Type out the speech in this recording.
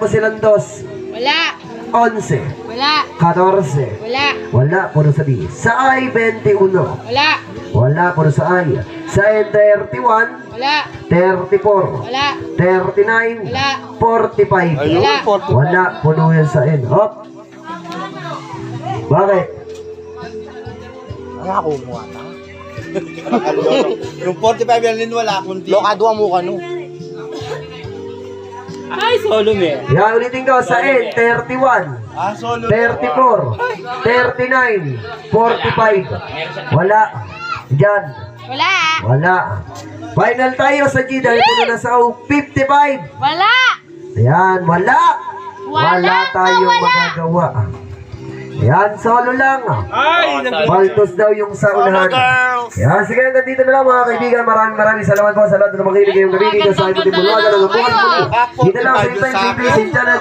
mo silang dos. Wala. 11. Wala. 14. Wala. Wala, puro sa di. Sa ay, 21. Wala. Wala, puro sa ay. Sa ay, 31. Wala. 34. Wala. 39. Wala. 45. Ayun, Wala. 40. Wala, puno yan sa in. Hop. Bakit? Ang ako mo ata. Yung 45 yan din wala kundi. Lokadwa mo ka no. Ay, solo me. Yan, ulitin ko. Sa in, 31. Ah, solo. 34. 39. 45. Wala. Diyan. Wala. Wala. Final tayo sa G dahil puno na sa O. 55. Wala. Ayan, wala. Wala tayong wala. magagawa. Ayan, solo lang. Ay, Baltos daw yung sa unahan. Ayan, sige, hanggang dito na lang mga kaibigan. Maraming salamat po sa lahat na makinig ngayong gabi dito sa Iputin Bulaga. Dito lang sa Time Simple Channel.